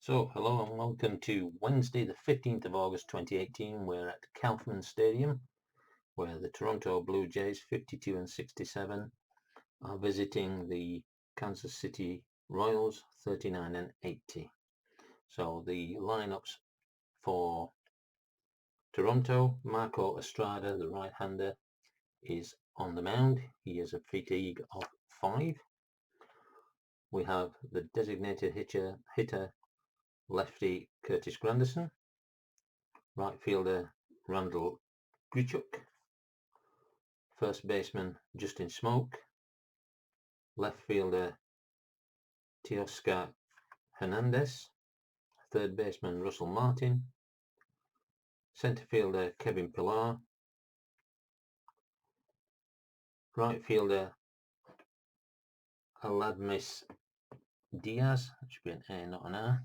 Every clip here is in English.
So, hello and welcome to Wednesday, the 15th of August 2018. We're at Kaufman Stadium, where the Toronto Blue Jays, 52 and 67, are visiting the Kansas City Royals, 39 and 80. So, the lineups for Toronto: Marco Estrada, the right-hander, is on the mound. He has a fatigue of 5. We have the designated hitter lefty Curtis Granderson, right fielder Randall Grichuk, first baseman Justin Smoke, left fielder Teoscar Hernandez, third baseman Russell Martin, centre fielder Kevin Pillar, right fielder Aladmis Diaz, that should be an A, not an R,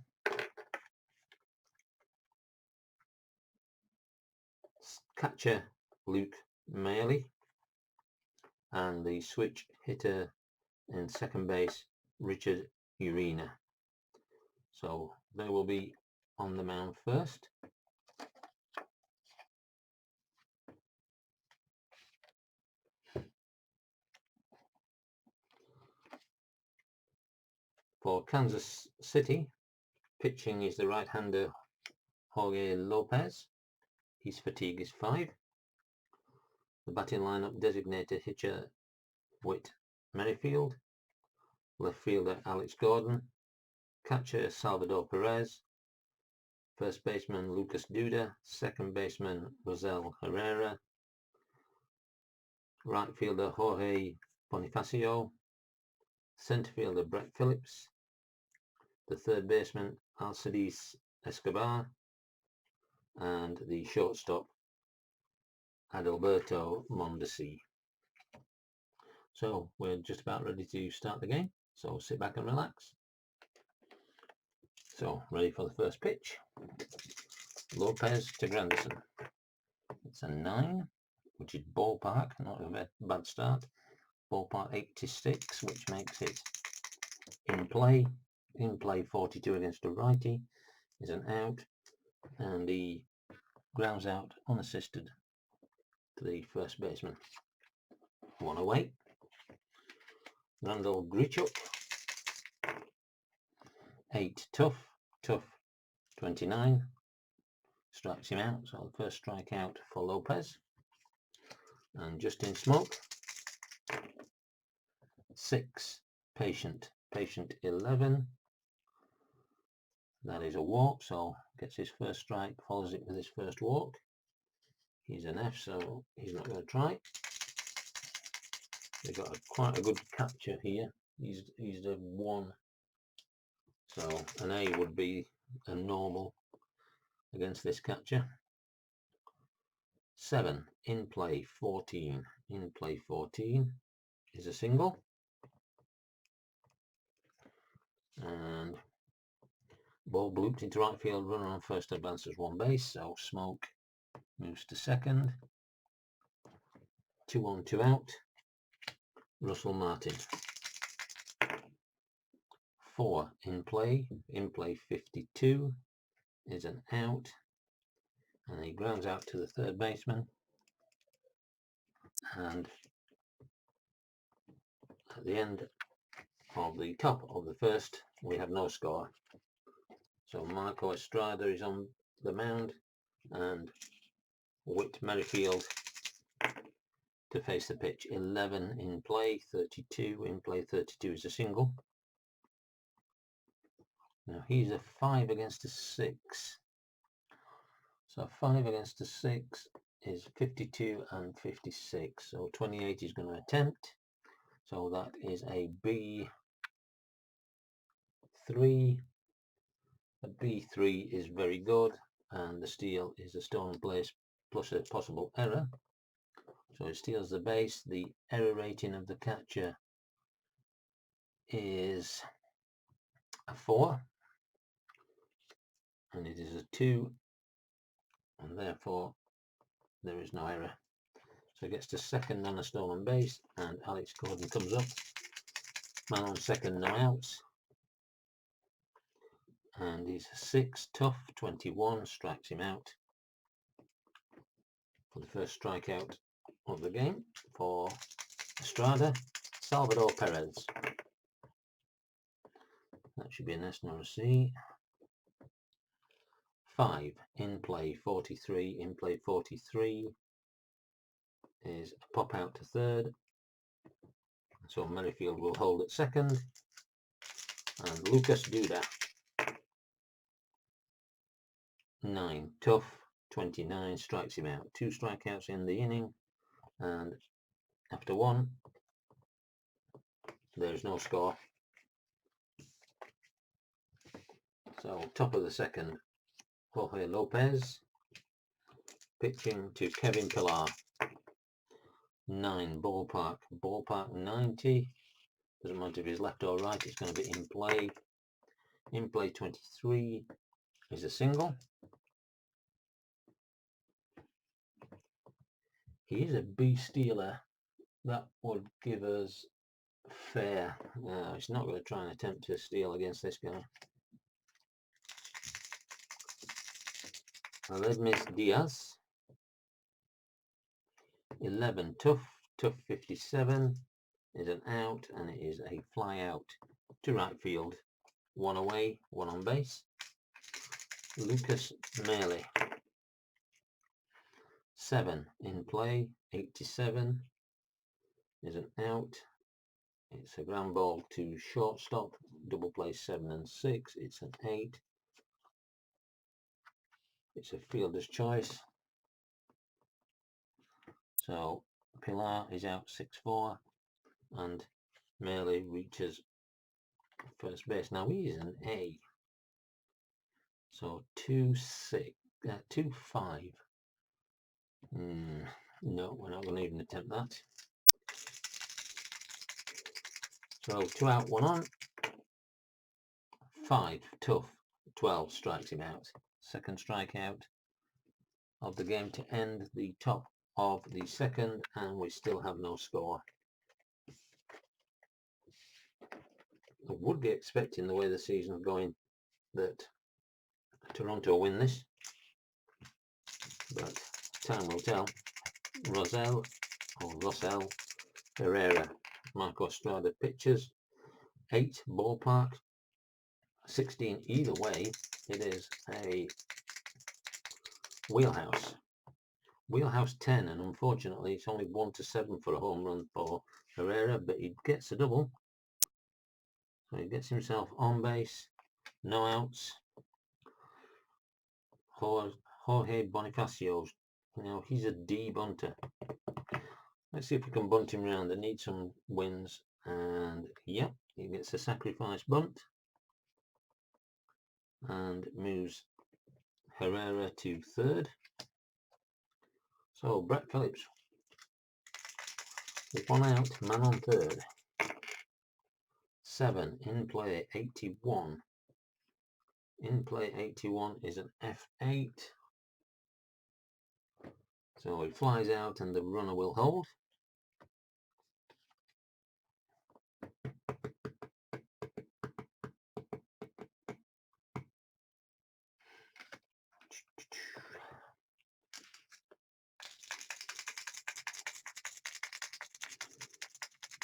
catcher Luke Mailey, and the switch hitter in second base Richard Urena. So they will be on the mound first. For Kansas City, pitching is the right-hander Jorge Lopez. His fatigue is 5. The batting lineup: designated hitcher Whit Merrifield, left fielder Alex Gordon, catcher Salvador Perez, first baseman Lucas Duda, second baseman Rosel Herrera, right fielder Jorge Bonifacio, center fielder Brett Phillips, the third baseman Alcides Escobar, and the shortstop Adalberto Mondesi. So we're just about ready to start the game, so sit back and relax. So ready for the first pitch. Lopez to Granderson. It's a 9, which is ballpark, not a bad start. Ballpark 86, which makes it in play. In play 42 against a righty is an out, and he grounds out unassisted to the first baseman. 1 away. Randall Grichuk. 8 tough, 29. Strikes him out, so the first strikeout for Lopez. And Justin Smoke. 6 patient 11. That is a walk, so gets his first strike, follows it with his first walk. He's an F, so he's not going to try. They've got quite a good catcher here. He's a 1, so an A would be a normal against this catcher. 7 in play 14. In play 14 is a single, and ball blooped into right field. Runner on first advances 1 base, so Smoke moves to second. 2 on 2 out. Russell Martin. 4 in play 52 is an out, and he grounds out to the third baseman, and at the end of the top of the first we have no score. So Marco Estrada is on the mound, and Whit Merrifield to face the pitch. 11 in play 32. In play 32 is a single. Now he's a 5 against a 6. So 5 against a 6 is 52 and 56. So 28 is going to attempt. So that is a B3. A B3 is very good, and the steal is a stolen place plus a possible error. So it steals the base. The error rating of the catcher is a 4, and it is a 2, and therefore there is no error. So it gets to second on a stolen base, and Alex Gordon comes up. Man on second, no outs. and he's 6 tough. 21 strikes him out for the first strikeout of the game for Estrada. Salvador Perez. That should be an S, not a C. 5 in play 43. In play 43 is a pop out to third. So Merrifield will hold at second. And Lucas Duda. 9 tough. 29 strikes him out. 2 strikeouts in the inning. And after 1, there's no score. So top of the second, Jorge Lopez pitching to Kevin Pillar. 9 ballpark 90. Doesn't matter if he's left or right, it's going to be in play. In play 23 is a single. He is a B stealer. That would give us fair. No, he's not going to try and attempt to steal against this guy. Aledmis Diaz. 11 tough 57 is an out, and it is a fly out to right field. 1 away, 1 on base. Lucas Mealy. 7 in play 87 is an out. It's a ground ball to shortstop. Double play 7 and 6. It's an 8. It's a fielder's choice. So Pilar is out 6-4, and Mealy reaches first base. Now he is an A. So 2-5. No, we're not going to even attempt that. So 2 out, 1 on. 5 tough. 12 strikes him out. Second strikeout of the game to end the top of the second, and we still have no score. I would be expecting, the way the season's going, that Toronto win this, but time will tell. Rosell Herrera. Marco Estrada pitches. 8 ballpark. 16 either way. It is a wheelhouse 10, and unfortunately it's only 1-7 for a home run for Herrera, but he gets a double, so he gets himself on base. No outs. Jorge Bonifacio, he's a D bunter. Let's see if we can bunt him around. They need some wins, and yep, he gets a sacrifice bunt and moves Herrera to third. So Brett Phillips with 1 out, man on third. 7 in play 81. In play 81 is an F8. So it flies out and the runner will hold.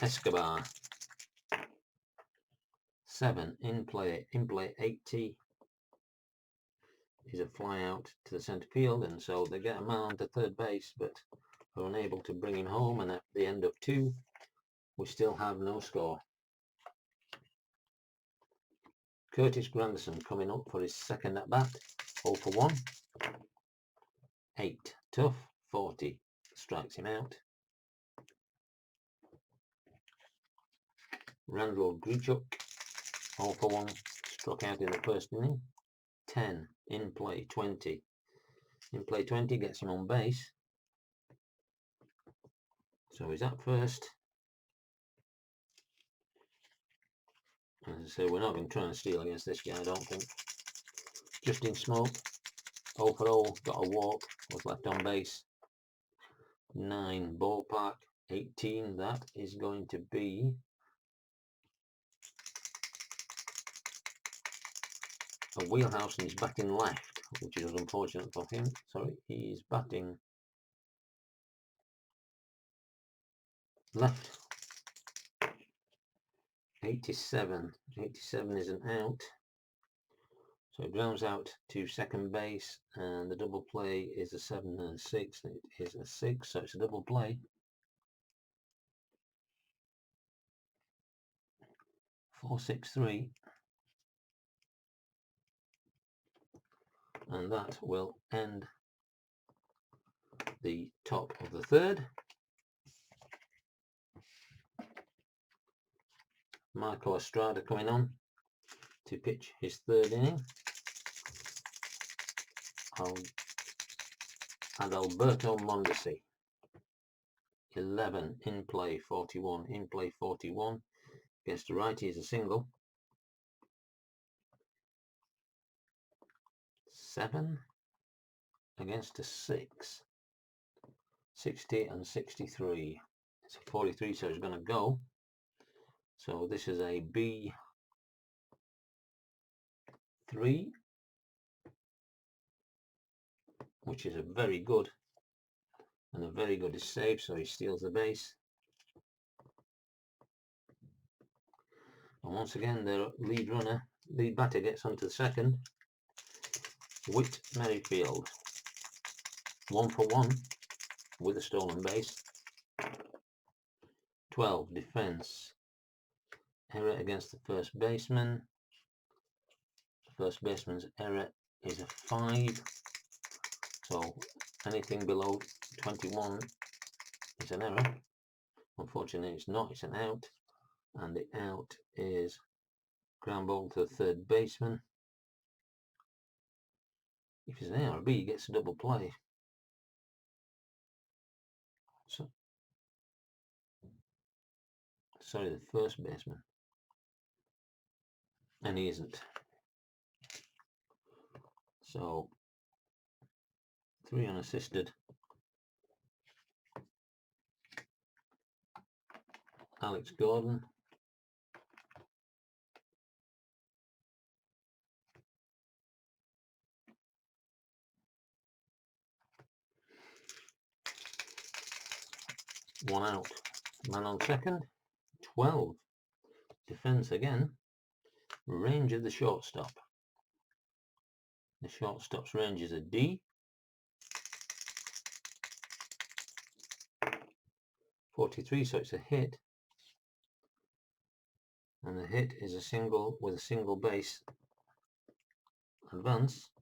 Escobar. 7 in play 80 is a fly out to the centre field, and so they get a man onto third base, but are unable to bring him home, and at the end of 2 we still have no score. Curtis Granderson coming up for his second at bat. 0 for 1. 8 tough. 40 strikes him out. Randall Grichuk, 0 for 1, struck out in the first inning. 10 in play 20. In play 20 gets him on base, so he's at first. As I say, we're not going to try and steal against this guy, I don't think. Justin Smoke, 0 for 0, got a walk, was left on base. 9 ballpark 18, that is going to be a wheelhouse and he's batting left, which is unfortunate for him. Sorry, he's batting left. 87. 87 is an out. So it grounds out to second base, and the double play is a 7 and a 6. It is a 6, so it's a double play. 4-6-3. And that will end the top of the third. Marco Estrada coming on to pitch his third inning. And Alberto Mondesi. 11 in play, 41 in play, 41. Against a righty is a single. 7 against a 6. 60 and 63. It's a 43, so it's going to go. So this is a B3, which is a very good, and a very good is saved, so he steals the base. And once again, the lead batter gets onto the second. Whit Merrifield, 1 for 1 with a stolen base. 12 defense. Error against the first baseman. The first baseman's error is a 5. So anything below 21 is an error. Unfortunately, it's not. It's an out. And the out is ground ball to the third baseman. If it's an A or a B, he gets a double play. So, sorry, the first baseman. And he isn't. So 3 unassisted. Alex Gordon. One out. Man on second. 12. Defense again. Range of the shortstop. The shortstop's range is a D. 43, so it's a hit. And the hit is a single with a single base advance.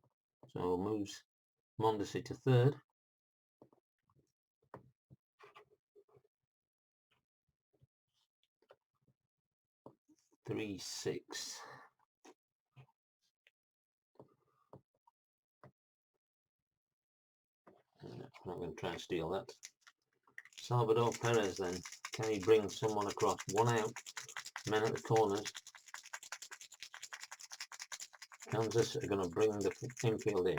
So moves Mondesi to third. 3-6. I'm not going to try and steal that. Salvador Perez then. Can he bring someone across? 1 out. Men at the corners. Kansas are going to bring the infield in.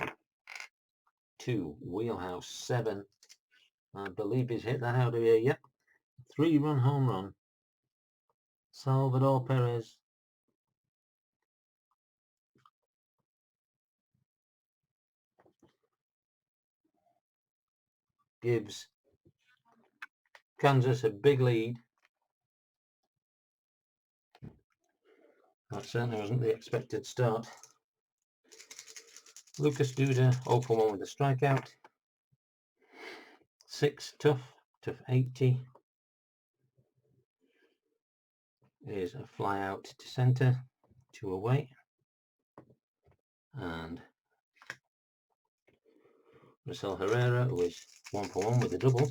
2. Wheelhouse. 7. I believe he's hit that out of here. Yep. 3-run home run. Salvador Perez. Gives Kansas a big lead. That certainly wasn't the expected start. Lucas Duda, 0 for 1 with a strikeout. 6, tough 80. Is a fly out to centre, 2 away. And Marcel Herrera was 1 for 1 with a double.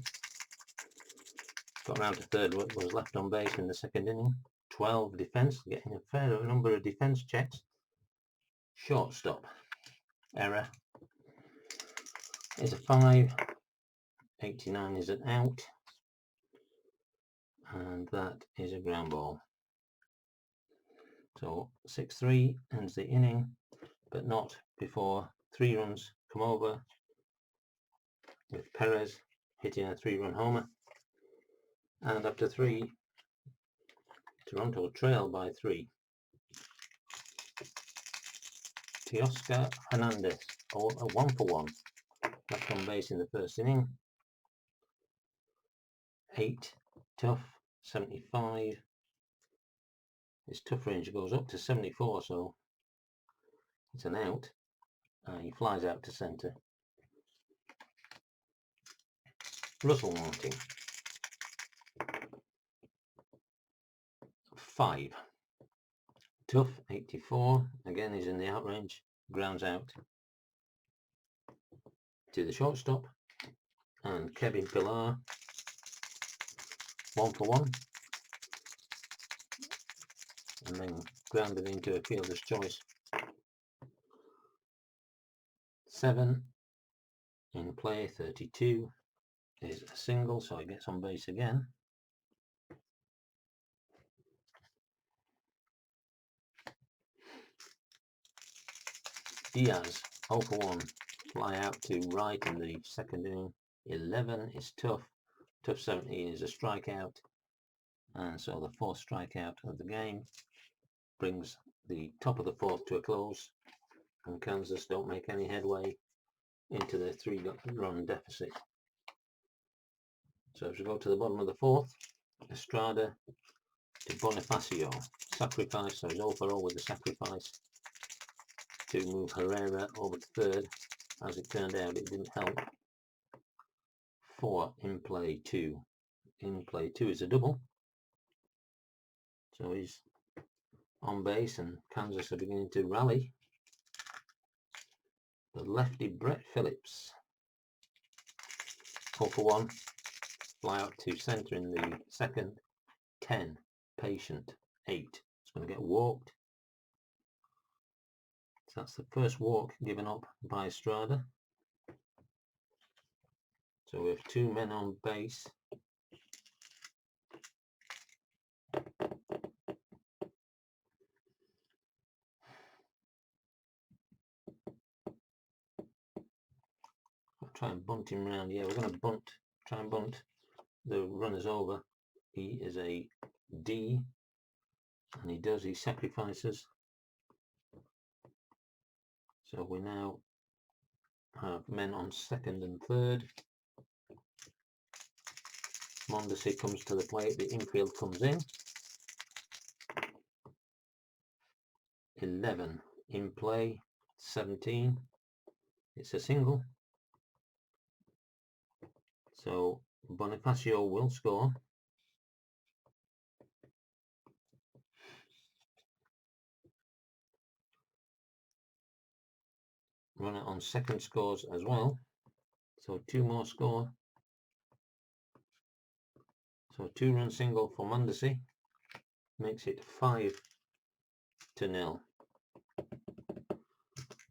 Got round to third, was left on base in the second inning. 12 defence, getting a fair number of defence checks. Shortstop error is a 5. 89 is an out. And that is a ground ball. So 6-3 ends the inning, but not before 3 runs come over, with Perez hitting a 3-run homer. And after 3, Toronto trail by 3 Teoscar Hernandez, a 1-for-1. Left on base in the first inning. 8 tough, 75. His tough range goes up to 74, so it's an out. He flies out to centre. Russell Martin. 5 tough, 84. Again, he's in the out range. Grounds out to the shortstop. And Kevin Pillar, 1-for-1. And then grounded into a fielder's choice. 7 in play, 32 is a single, so he gets on base again. Diaz, 0-for-1, fly out to right in the second inning. 11 is tough. Tough 17 is a strikeout. And so the fourth strikeout of the game brings the top of the fourth to a close. And Kansas don't make any headway into the 3-run deficit. So as we go to the bottom of the fourth, Estrada to Bonifacio. Sacrifice, so he's 0-for-0 with the sacrifice to move Herrera over to third. As it turned out, it didn't help. 4 in play 2. In play 2 is a double. So he's on base and Kansas are beginning to rally. The lefty Brett Phillips, 0-for-1, fly out to centre in the second. 10, patient, 8. It's going to get walked. So that's the first walk given up by Estrada. So we have 2 men on base. I'll try and bunt him round. Yeah, we're going to try and bunt the runners over. He is a D, and he sacrifices. So we now have men on second and third. Mondesi comes to the plate, the infield comes in. 11 in play, 17. It's a single. So Bonifacio will score. Runner on second scores as well. So 2 more score. So 2-run single for Mondesi makes it 5-0.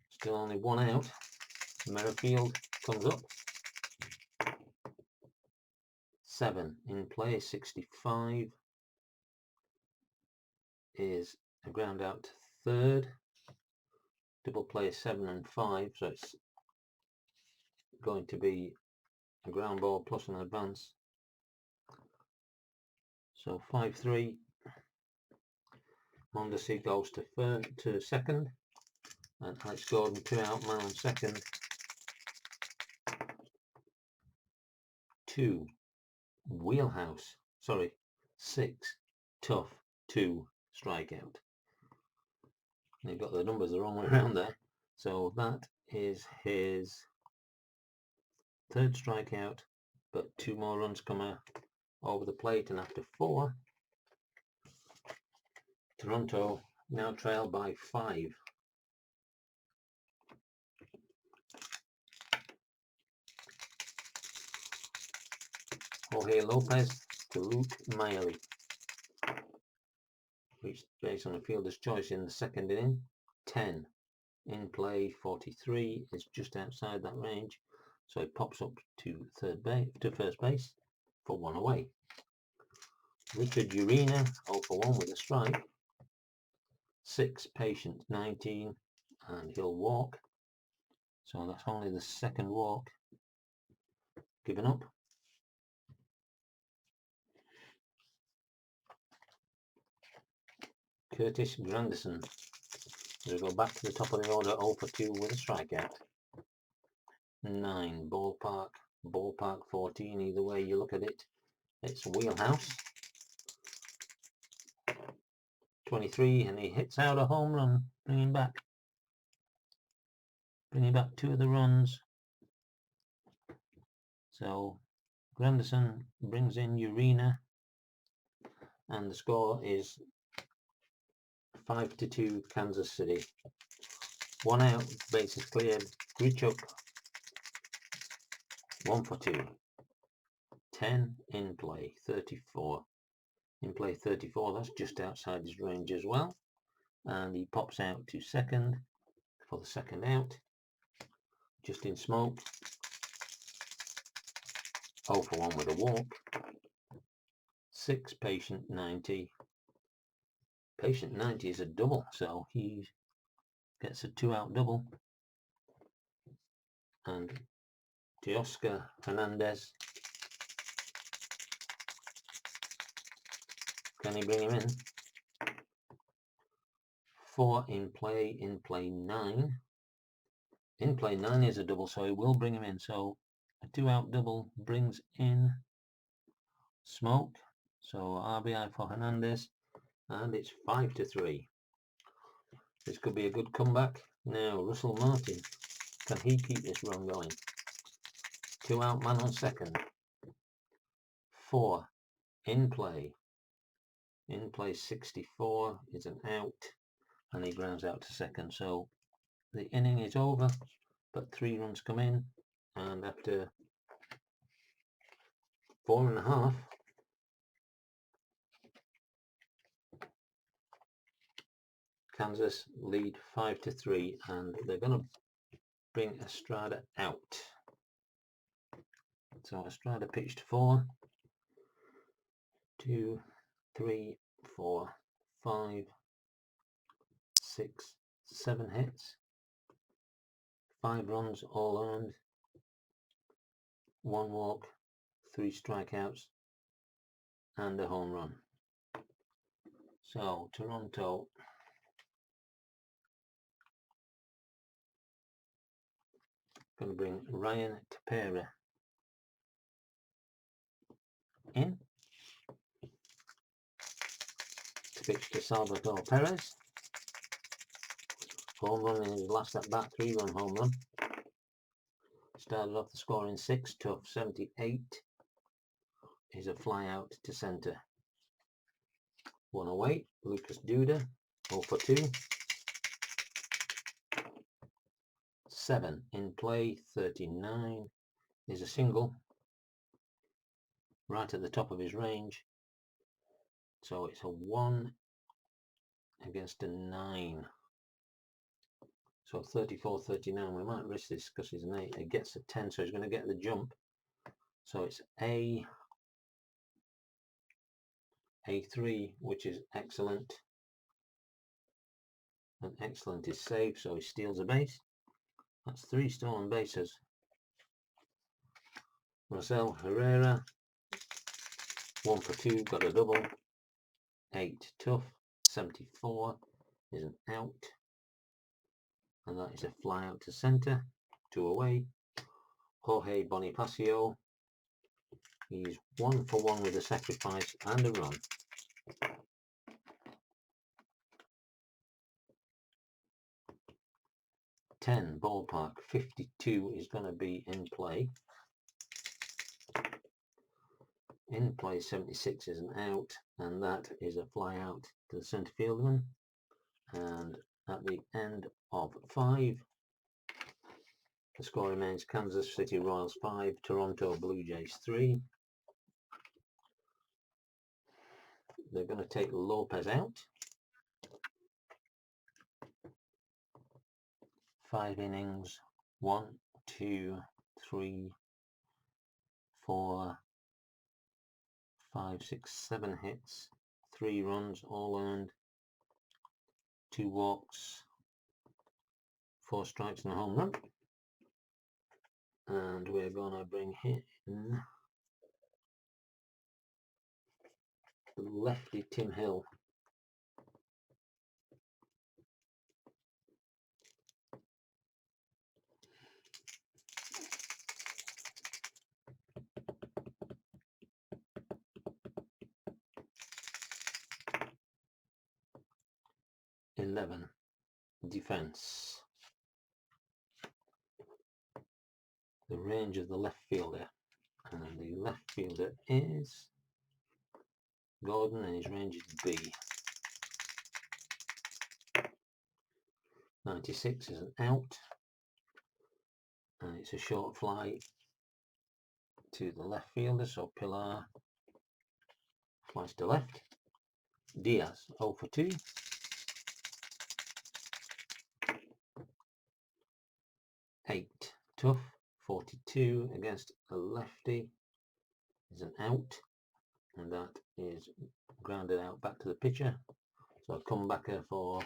Still only 1 out. Merrifield comes up. 7 in play, 65 is a ground out to third. Double play 7 and 5, so it's going to be a ground ball plus an advance. So 5-3. Mondesi goes to second, and Alex Gordon 2 out, man on second. 2 wheelhouse, 6 tough, 2 strikeout. You've got the numbers the wrong way around there. So that is his 3rd strikeout, but 2 more runs come over the plate, and after 4, Toronto now trail by 5. Jorge Lopez to Luke Miley. Reached base on a fielder's choice in the second inning. 10 in play, 43 is just outside that range, so it pops up to first base for 1 away. Richard Urena, 0-for-1 with a strike. 6 patient, 19, and he'll walk. So that's only the 2nd walk given up. Curtis Granderson, We go back to the top of the order, 0 for 2 with a strikeout. 9, ballpark 14, either way you look at it, it's wheelhouse. 23, and he hits out a home run, bringing back 2 of the runs. So Granderson brings in Urena, and the score is 5-2 Kansas City. 1 out, bases cleared. Grichuk 1 for 2. 10 in play, 34. In play 34, that's just outside his range as well. And he pops out to second for the second out. Justin Smoke 0 for 1 with a walk. 6 patient 90. Patient 90 is a double, so he gets a 2-out double. And Teoscar Hernandez, can he bring him in? 4 in play 9. In play 9 is a double, so he will bring him in. So a 2-out double brings in Smoke. So RBI for Hernandez, and it's 5-3. This could be a good comeback. Now Russell Martin, can he keep this run going? 2-out man on second. 4 in play. In play 64 is an out, and he grounds out to second. So the inning is over, but 3 runs come in, and after 4.5, Kansas lead 5-3, and they're going to bring Estrada out. So Estrada pitched 4, 2, 3, 4, 5, 6, 7 hits, 5 runs all earned, 1 walk, 3 strikeouts, and a home run. So Toronto going to bring Ryan Tepera in to pitch to Salvador Perez. Home run in his last at bat, 3-run home run. Started off the score in 6, tough 78. Is a fly out to centre. 1 away, Lucas Duda, 0 for 2. 7 in play, 39 is a single, right at the top of his range. So it's a 1 against a 9. So 34-39, we might risk this because he's an 8. He gets a 10, so he's going to get the jump. So it's A3, which is excellent. And excellent is safe, so he steals a base. That's 3 stolen bases. Marcel Herrera, 1 for 2, got a double. 8 tough, 74 is an out. And that is a fly out to centre, 2 away. Jorge Bonifacio, he's 1 for 1 with a sacrifice and a run. Ten ballpark 52 is going to be in play. In play 76 is an out, and that is a fly out to the centre fielderman. And at the end of 5, the score remains Kansas City Royals 5, Toronto Blue Jays 3. They're going to take Lopez out. 5 innings, 1, 2, 3, 4, 5, 6, 7 hits, 3 runs all earned, 2 walks, 4 strikes and a home run. And we're going to bring in lefty Tim Hill. 11. Defence. The range of the left fielder. And the left fielder is Gordon, and his range is B. 96 is an out, and it's a short fly to the left fielder, so Pilar flies to left. Diaz 0 for 2. Eight tough, 42 against a lefty is an out, and that is grounded out back to the pitcher. So a comebacker for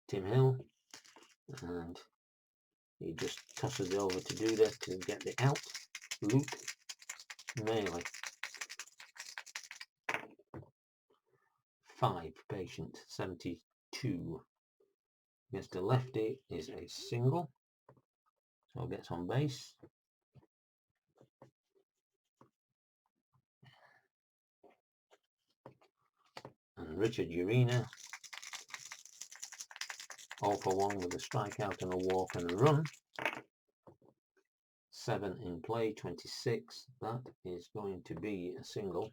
Tim Hill, and he just tosses it over to Duda to get the out. Luke Maley. 5 patient, 72 against a lefty is a single, so gets on base. And Richard Urena 0 for 1 with a strikeout and a walk and a run. 7 in play, 26. That is going to be a single.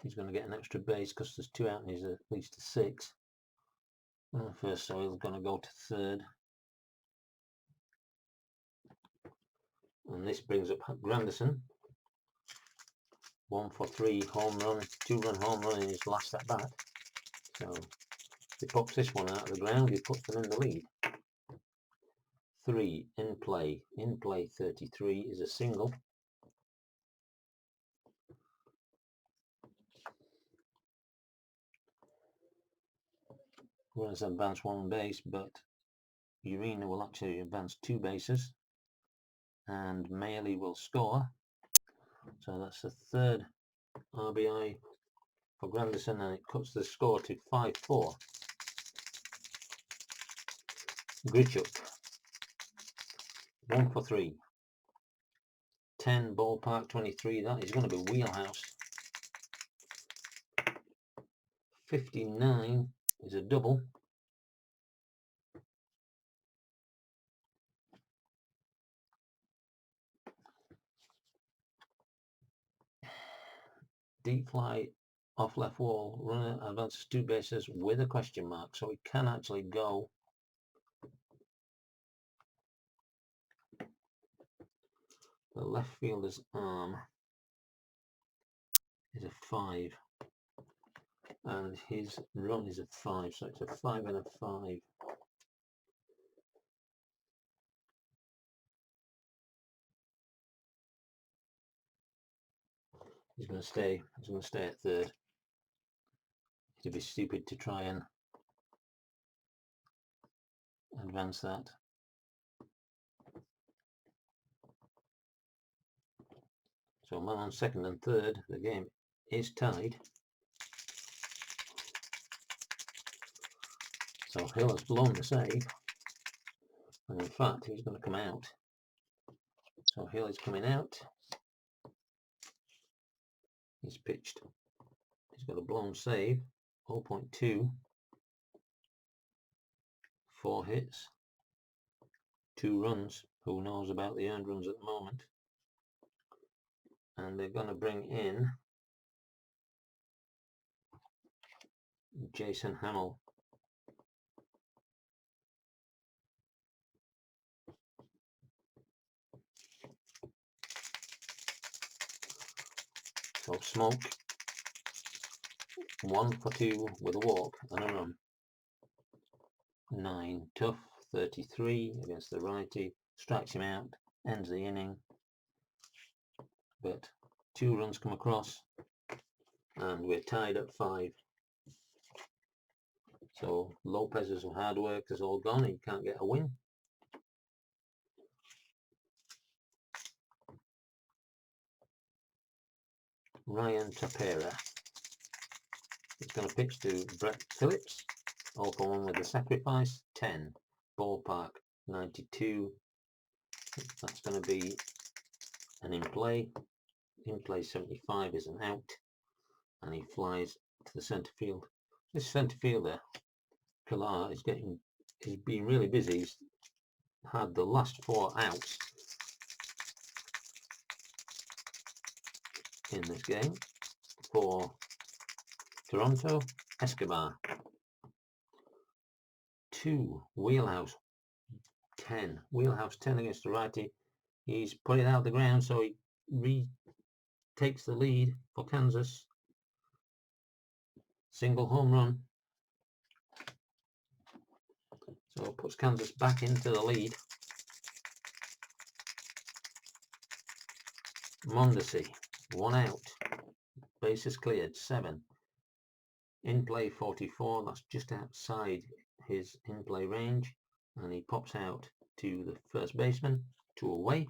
He's going to get an extra base because there's 2 out and he's at least a 6. First, so he's going to go to third. And this brings up Granderson. 1 for 3 home run, 2-run home run in his last at bat. So if he pops this one out of the ground, he puts them in the lead. 3 in play. In play 33 is a single. Runners advance 1 base, but Urena will actually advance 2 bases, and Maley will score. So that's the 3rd RBI for Granderson, and it cuts the score to 5-4. Grichuk 1 for 3. 10 ballpark 23. That is going to be wheelhouse. 59 is a double. Deep fly off left wall. Runner advances 2 bases with a question mark, so it can actually go. The left fielder's arm is a 5, and his run is a 5, so it's a 5 and a 5. He's going to stay. He's going to stay at third. It'd be stupid to try and advance that. So man on second and third. The game is tied. So Hill has blown the save, and in fact he's going to come out. So Hill is coming out. He's pitched. He's got a blown save. 0.2. 4 hits. 2 runs. Who knows about the earned runs at the moment? And they're going to bring in Jason Hamill. So Smoke 1 for 2 with a walk and a run. 9 tough, 33 against the righty, strikes him out, ends the inning, but 2 runs come across and we're tied at 5. So Lopez's hard work is all gone. He can't get a win. Ryan Tapera is going to pitch to Brett Phillips. 0 for 1 with the sacrifice. 10 ballpark 92. That's going to be an in play. In play 75 is an out, and he flies to the centre field. This centre fielder, Pilar, he's been really busy. He's had the last 4 outs in this game for Toronto. Escobar, 2, wheelhouse 10, wheelhouse 10 against the righty. He's put it out the ground, so he takes the lead for Kansas. Single home run, so it puts Kansas back into the lead. Mondesi, 1 out, bases cleared, 7. In play 44, that's just outside his in play range, and he pops out to the first baseman, 2 away.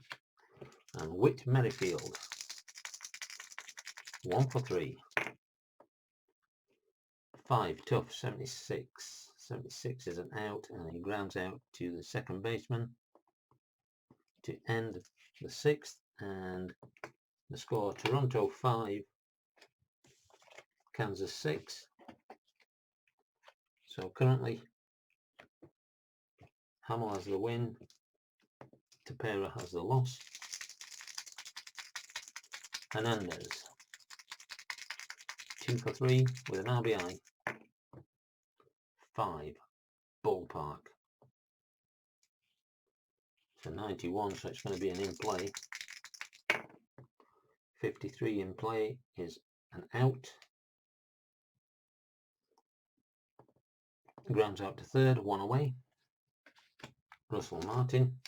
And Whit Merrifield, 1 for 3. 5, tough, 76. 76 is an out, and he grounds out to the second baseman to end the 6th, and the score: Toronto 5, Kansas 6. So currently Hamill has the win, Tepera has the loss. Hernandez, 2 for 3 with an RBI. 5, ballpark. So 91, so it's going to be an in play. 53 in play is an out. Grounds out to third, 1 away. Russell Martin.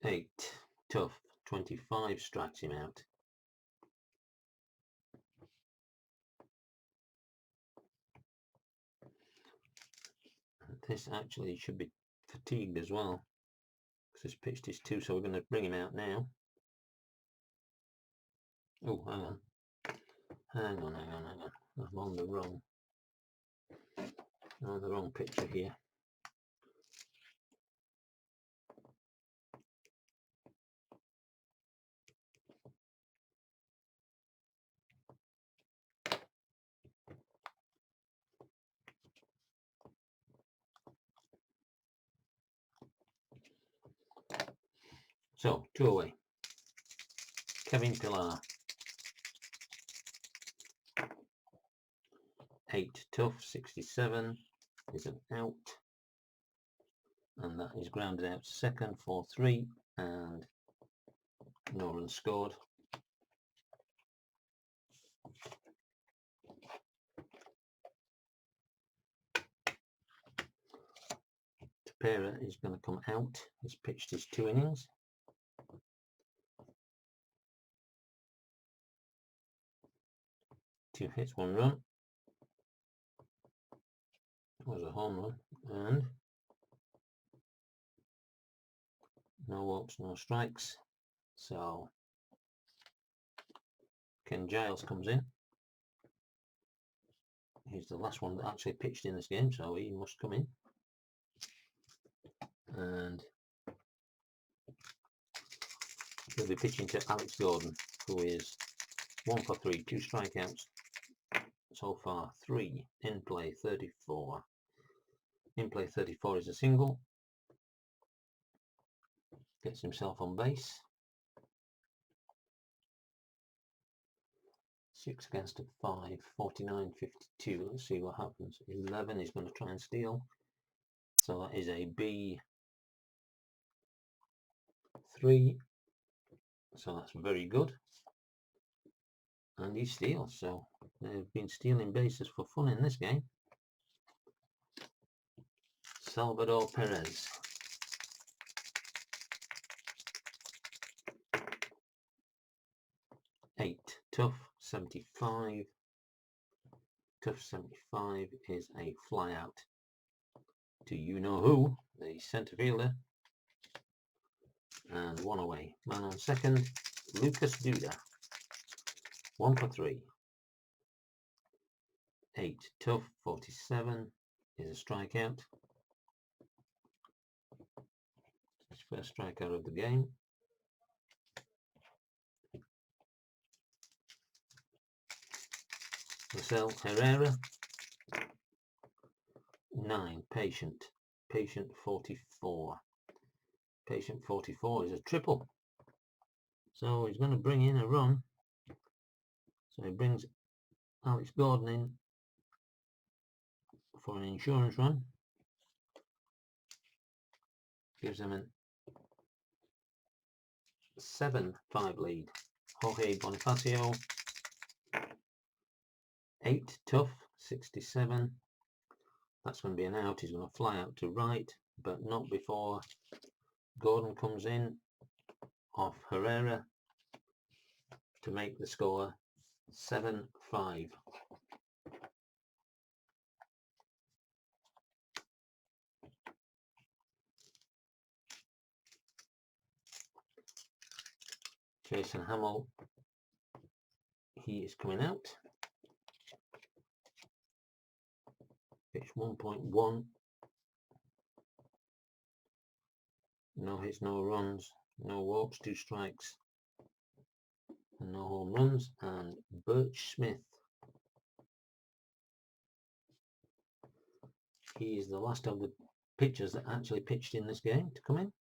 8, tough, 25 strikes him out. This actually should be fatigued as well, because this pitched is 2, so we're going to bring him out now. Oh, hang on. I'm on the wrong picture here. So 2 away. Kevin Pilar, 8, tough, 67 is an out, and that is grounded out to second for 3, and no run scored. Tepera is going to come out. He's pitched his 2 innings. Two hits, 1 run. It was a home run, and no walks, no strikes. So Ken Giles comes in. He's the last one that actually pitched in this game, so he must come in. And he'll be pitching to Alex Gordon, who is 1 for 3, 2 strikeouts so far, 3 in play 34. In play 34 is a single. Gets himself on base. 6 against a 5, 49, 52. Let's see what happens. 11 is going to try and steal. So that is a B3. So that's very good. And he steals. So they've been stealing bases for fun in this game. Salvador Perez. 8, tough, 75. Tough 75 is a fly out to you-know-who, the centre fielder. And 1 away. Man on second, Lucas Duda. 1 for 3. 8, tough, 47 is a strikeout. His first strikeout of the game. Marcel Herrera. 9, Patient. Patient 44. Patient 44 is a triple. So he's going to bring in a run. So he brings Alex Gordon in for an insurance run. Gives them a 7-5 lead. Jorge Bonifacio. 8, Tough 67. That's going to be an out. He's going to fly out to right, but not before Gordon comes in off Herrera to make the score 7-5. Jason Hamill, he is coming out. Pitch 1.1. No hits, no runs, no walks, 2 strikes, and no home runs. And Birch Smith, he is the last of the pitchers that actually pitched in this game to come in.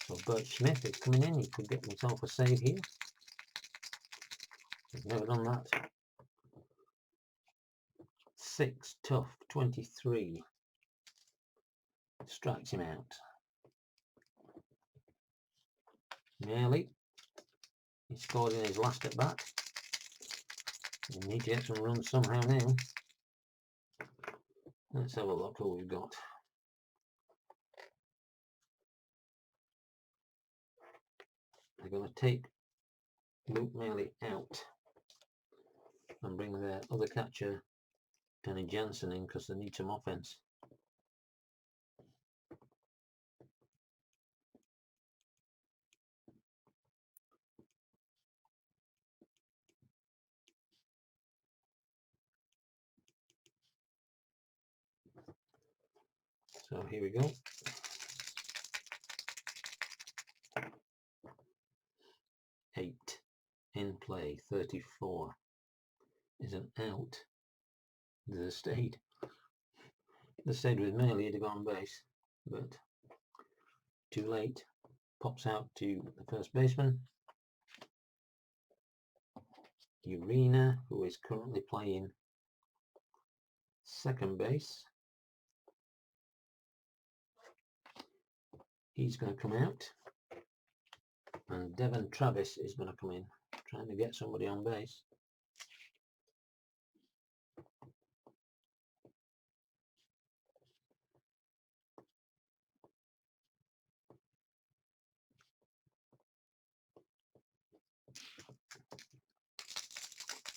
So Birch Smith is coming in. He could get himself a save here. He's never done that. 6, Tough 23. Strikes him out. Nearly. He scored in his last at bat. We need to get some runs somehow now. Let's have a look who we've got. They're going to take Luke Maley out and bring their other catcher, Danny Jansen, in because they need some offense. So here we go. Eight in play. 34 is an out. They stayed with Maley to go on base, but too late. Pops out to the first baseman, Urena, who is currently playing second base. He's going to come out, and Devon Travis is going to come in, trying to get somebody on base.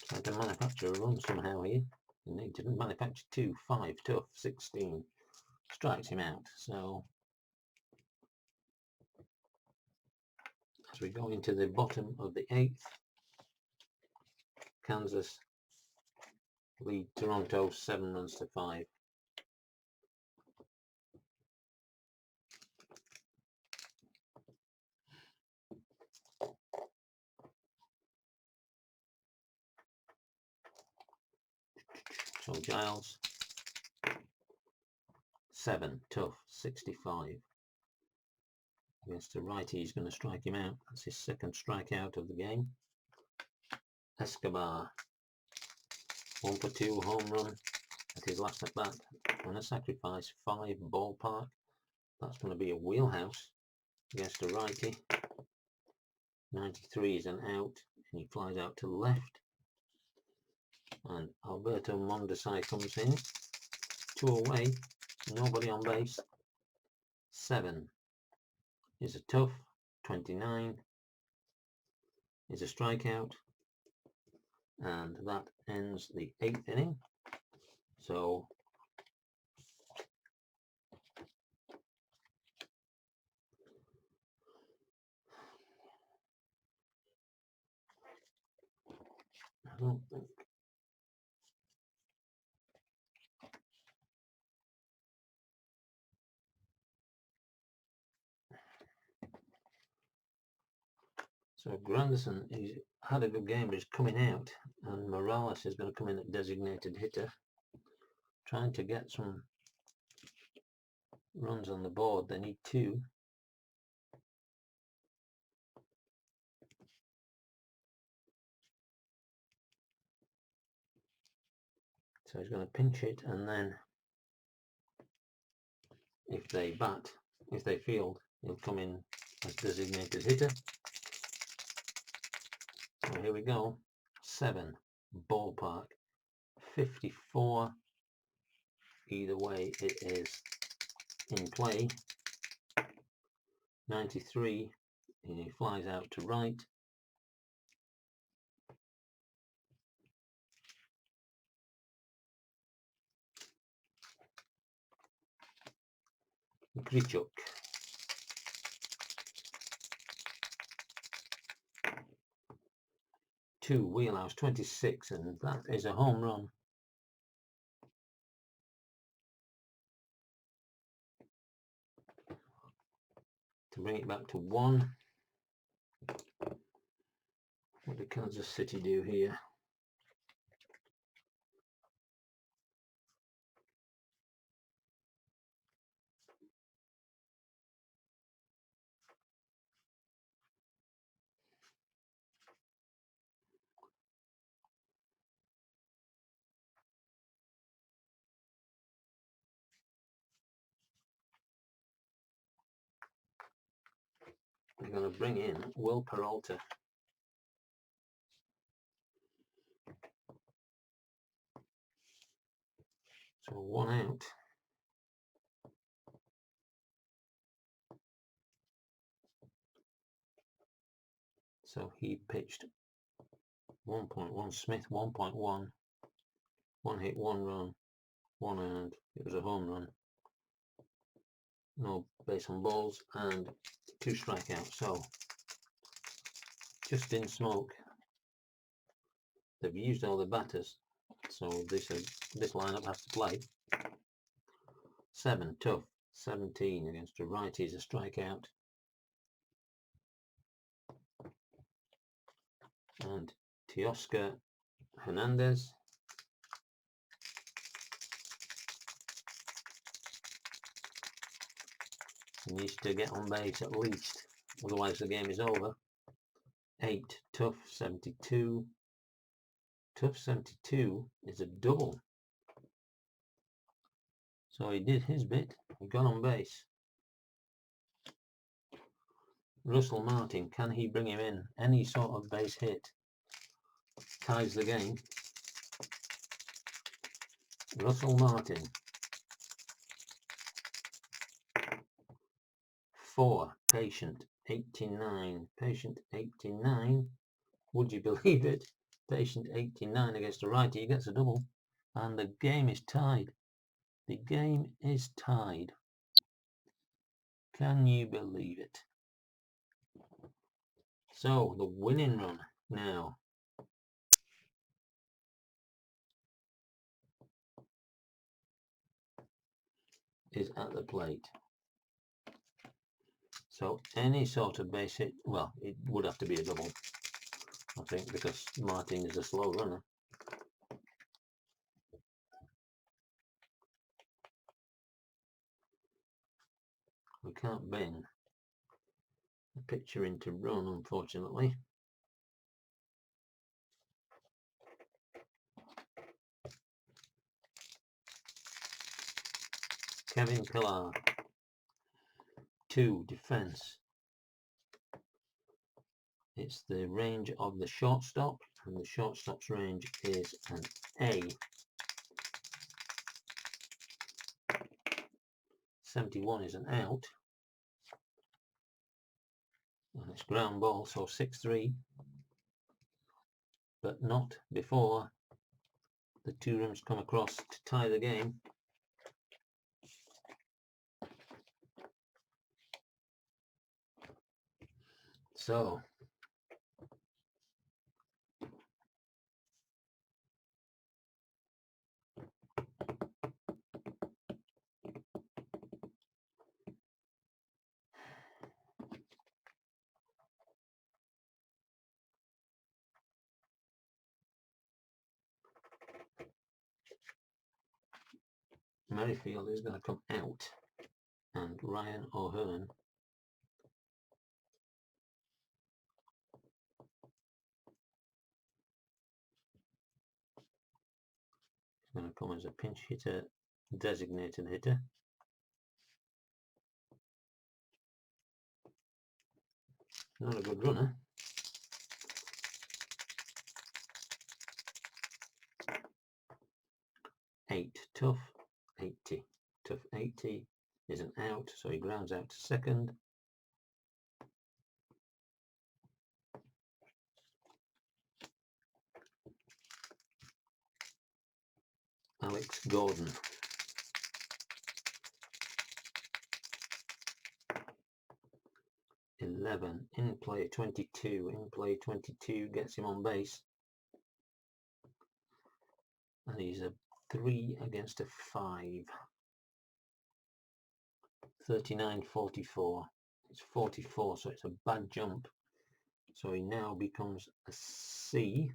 Trying to manufacture a run somehow here. And he didn't manufacture 2, 5, Tough 16. Strikes him out. So as we go into the bottom of the 8th, Kansas lead Toronto 7 runs to 5. So Giles 7, Tough 65. Against a righty, he's going to strike him out. That's his second strikeout of the game. Escobar 1 for 2 home run at his last at bat. On a sacrifice, 5 ballpark. That's going to be a wheelhouse against a righty. 93 is an out, and he flies out to left. And Alberto Mondesai comes in. 2 away, nobody on base. 7 is a Tough. 29 is a strikeout. And that ends the 8th inning. So I don't think So Granderson, he's had a good game, but he's coming out, and Morales is going to come in at designated hitter, trying to get some runs on the board. They need 2. So he's going to pinch it, and then if they field, he'll come in as designated hitter. So here we go. 7, ballpark, 54. Either way, it is in play. 93, he flies out to right. Grichuk. 2, wheelhouse, 26, and that is a home run. To bring it back to 1. What did Kansas City do here? They're going to bring in Will Peralta. So 1 out. So he pitched 1.1, Smith 1.1, 1 hit, 1 run, 1 earned. It was a home run. No base on balls and 2 strikeouts. So just in smoke. They've used all the batters, so this lineup has to play. 7, tough. 17 against a righty is a strikeout. And Teoscar Hernandez. He needs to get on base at least, otherwise the game is over. 8, tough. 72. Tough 72 is a double. So he did his bit. He got on base. Russell Martin, can he bring him in? Any sort of base hit ties the game. Russell Martin. 4, patient 89. Patient 89. Would you believe it? Patient 89 against a righty. He gets a double. And the game is tied. The game is tied. Can you believe it? So the winning run now is at the plate. So any sort of base hit, well, it would have to be a double, I think, because Martin is a slow runner. We can't bend the pitcher into run, unfortunately. Kevin Pillar. 2, defense. It's the range of the shortstop, and the shortstop's range is an A. 71 is an out. And it's ground ball, so 6-3. But not before the 2 runs come across to tie the game. So Merrifield is going to come out, and Ryan O'Hearn is going to come as a pinch hitter, designated hitter. Not a good runner. Tough 80. Tough 80 is an out, so he grounds out to second. Alex Gordon. In play 22. In play 22 gets him on base. And he's a 3 against a 5. 39-44. It's 44, so it's a bad jump. So he now becomes a C.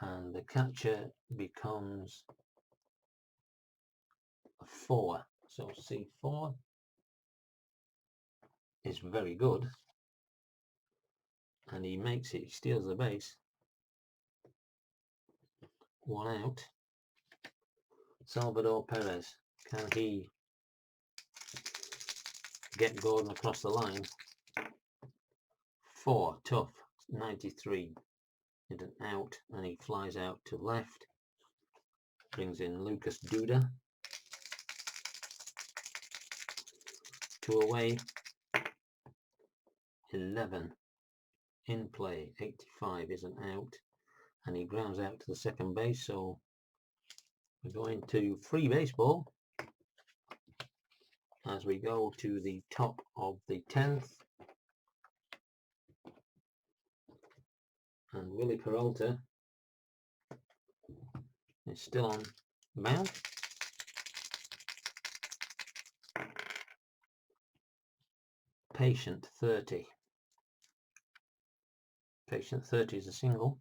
And the catcher becomes a 4. So C4 is very good. And he makes it, he steals the base. 1 out. Salvador Perez, can he get Gordon across the line? 4, tough, 93. Hit an out, and he flies out to left. Brings in Lucas Duda. 2 away. 11. In play, 85 is an out, and he grounds out to the second base, so we're going to free baseball as we go to the top of the 10th. And Willie Peralta is still on mound. Patient 30. Patient 30 is a single.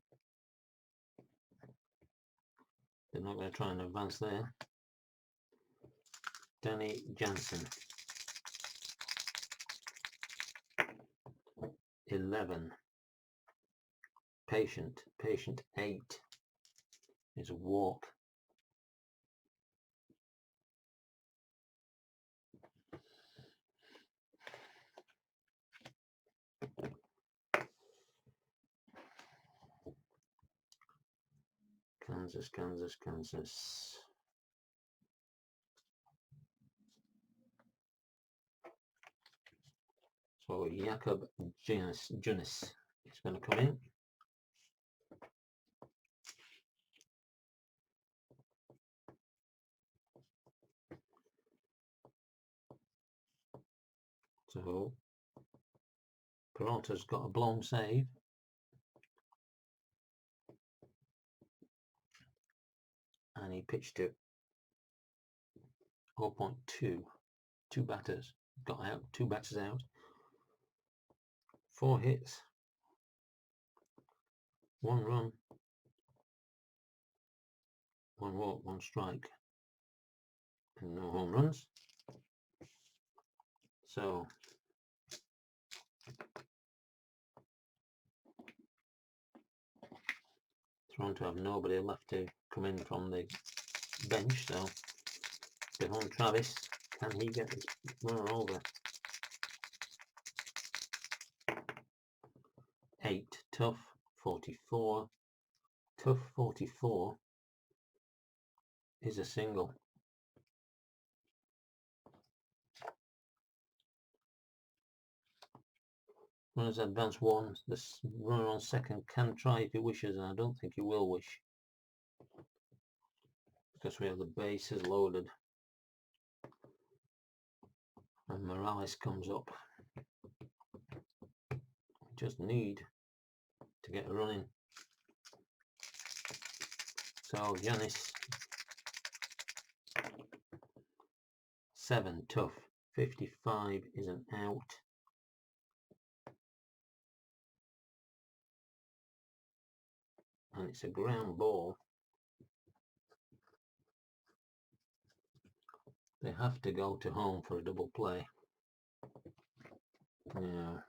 They're not going to try and advance there. Danny Jansen. 11. Patient 8 is a walk. Kansas. So Jakob Junis is going to come in. So Peralta's got a blown save. And he pitched it 0.2. 2 batters. Got out, 2 batters out. 4 hits. 1 run. 1 walk, 1 strike. And no home runs. So Toronto have nobody left to come in from the bench, so behind Travis, can he get this runner over? 8, tough 44. Tough 44 is a single. Runners advance 1. This runner on second can try if he wishes, and I don't think he will wish, because we have the bases loaded. And Morales comes up. Just need to get a run in. So Giannis 7, tough 55 is an out. And it's a ground ball. They have to go to home for a double play. Yeah.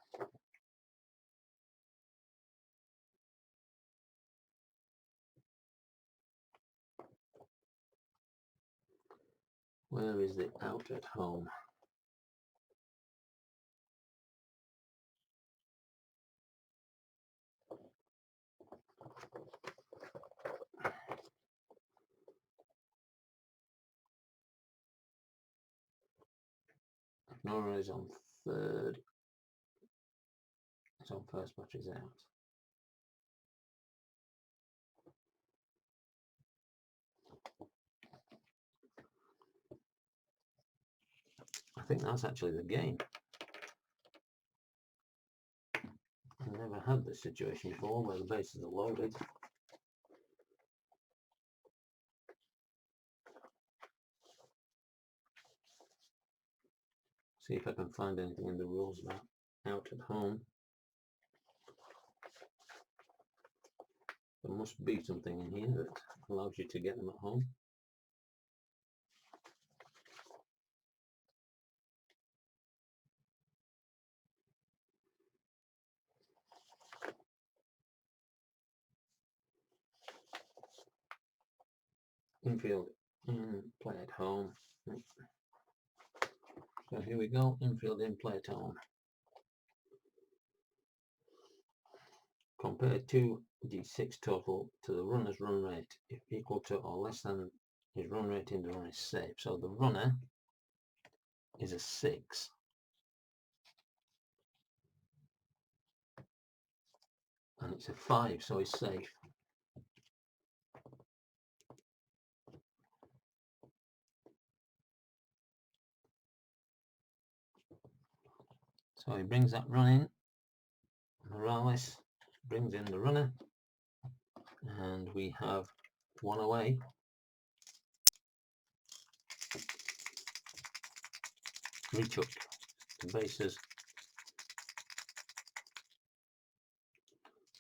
Where is the out at home? Nora is on third. It's on first, battery's out. I think that's actually the game. I've never had this situation before where the bases are loaded. See if I can find anything in the rules about out at home. There must be something in here that allows you to get them at home. Infield in, play at home. So here we go, infield in, play at home. Compare 2d6 total to the runner's run rate if equal to or less than his run rate in the run is safe. So the runner is a 6. And it's a 5, so he's safe. So he brings that run in. Morales brings in the runner. And we have one away. Reach up to bases.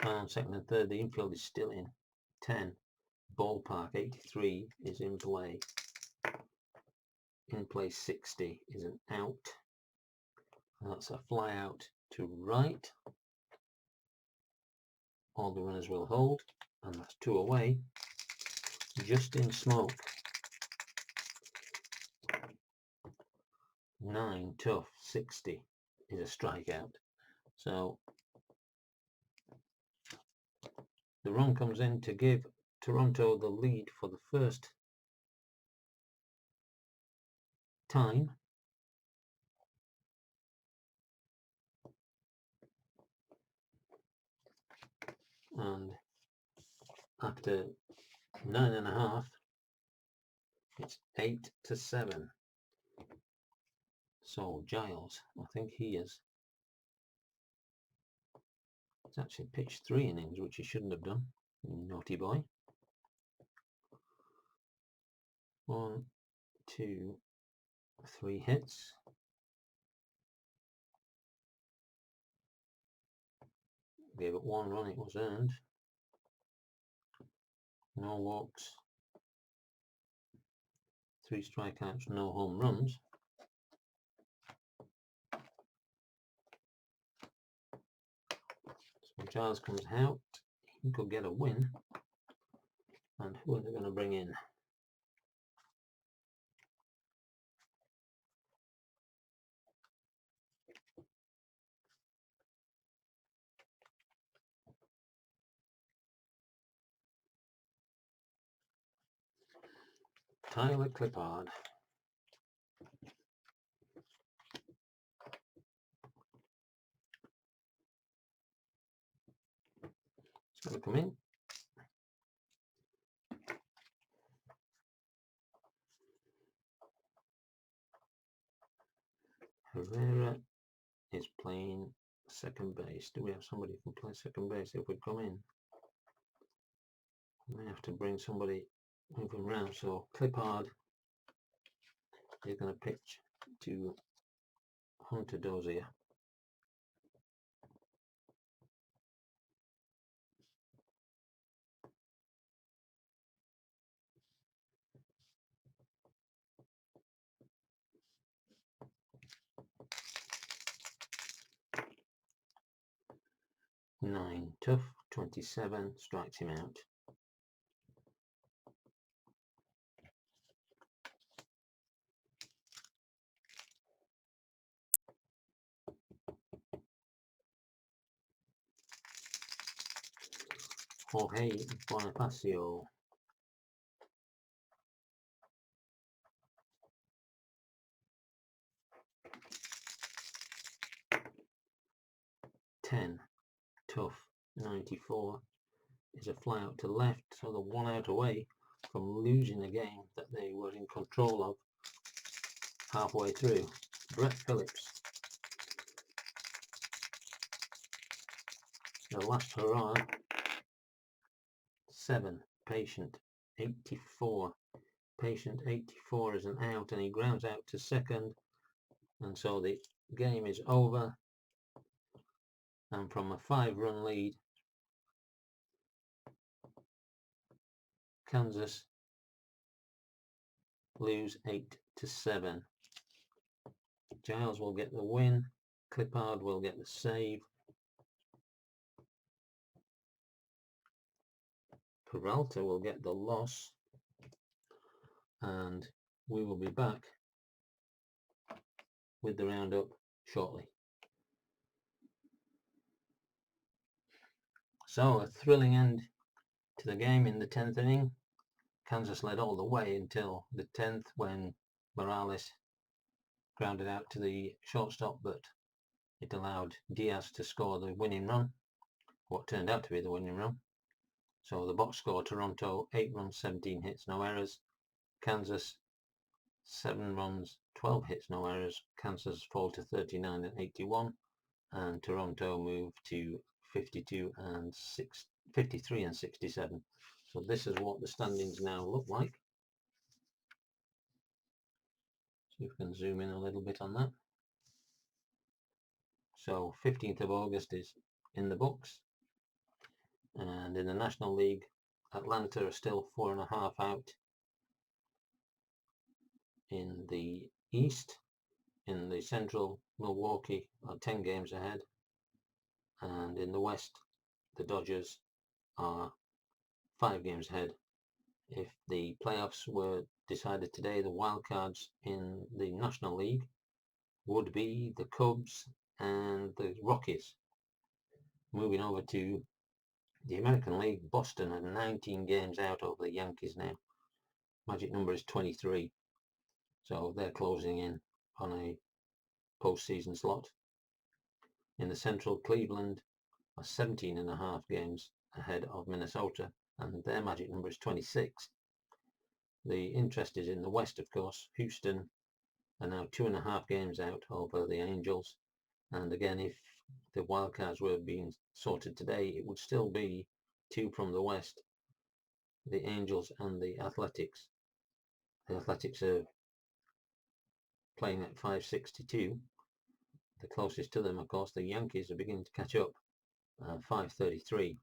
And second and third, the infield is still in. 10. Ballpark 83 is in play. In play 60 is an out. That's a fly out to right. All the runners will hold, and that's 2 away. Just in smoke. 9 tough 60 is a strikeout. So the run comes in to give Toronto the lead for the first time. And after 9.5, it's 8-7. So Giles, I think he is. He's actually pitched 3 innings, which he shouldn't have done. Naughty boy. 1, 2, 3 hits. Gave it 1 run, it was earned. No walks. 3 strikeouts, no home runs. So Giles comes out. He could get a win. And who are they going to bring in? Tyler Clippard. He's going to come in. Herrera is playing second base. Do we have somebody who can play second base if we come in? We may have to bring somebody moving around. So Clippard is going to pitch to Hunter Dozier. 9 tough, 27 strikes him out. Jorge Bonifacio. Tough, 94 is a fly out to left, so they're 1 out away from losing a game that they were in control of halfway through. Brett Phillips. The last hurrah. 7, Patient, 84. Patient 84 is an out, and he grounds out to second, and so the game is over. And from a 5-run lead, Kansas lose 8-7. Giles will get the win. Clippard will get the save. Peralta will get the loss. And we will be back with the roundup shortly. So a thrilling end to the game in the 10th inning. Kansas led all the way until the 10th when Morales grounded out to the shortstop, but it allowed Diaz to score the winning run, what turned out to be the winning run. So the box score: Toronto 8 runs, 17 hits, no errors. Kansas 7 runs, 12 hits, no errors. Kansas fall to 39 and 81, and Toronto move to 53 and 67. So this is what the standings now look like. See if we can zoom in a little bit on that. So 15th of August is in the books, and in the National League, Atlanta are still 4.5 out in the East. In the Central, Milwaukee are 10 games ahead, and in the West, the Dodgers are 5 games ahead. If the playoffs were decided today, the wild cards in the National League would be the Cubs and the Rockies. Moving over to the American League, Boston are 19 games out over the Yankees now. Magic number is 23, so they're closing in on a postseason slot. In the Central, Cleveland are 17.5 games ahead of Minnesota, and their magic number is 26. The interest is in the West, of course. Houston are now 2.5 games out over the Angels, and again, if the wildcards were being sorted today, it would still be 2 from the West, the Angels and the Athletics. The Athletics are playing at 562. The closest to them, of course, the Yankees are beginning to catch up, 533.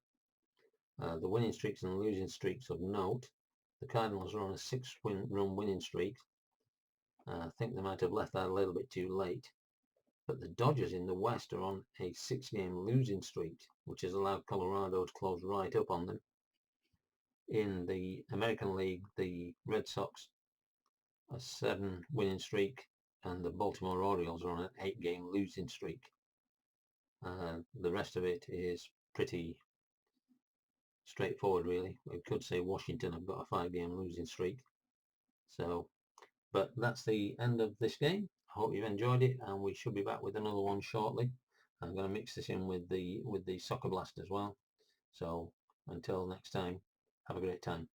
The winning streaks and losing streaks of note. The Cardinals are on a 6-run winning streak. I think they might have left that a little bit too late. But the Dodgers in the West are on a 6-game losing streak, which has allowed Colorado to close right up on them. In the American League, the Red Sox are a 7 winning streak, and the Baltimore Orioles are on an 8-game losing streak. The rest of it is pretty straightforward, really. We could say Washington have got a 5-game losing streak. So, but that's the end of this game. I hope you've enjoyed it, and we should be back with another one shortly. I'm going to mix this in with the Soccer Blast as well. So until next time, have a great time.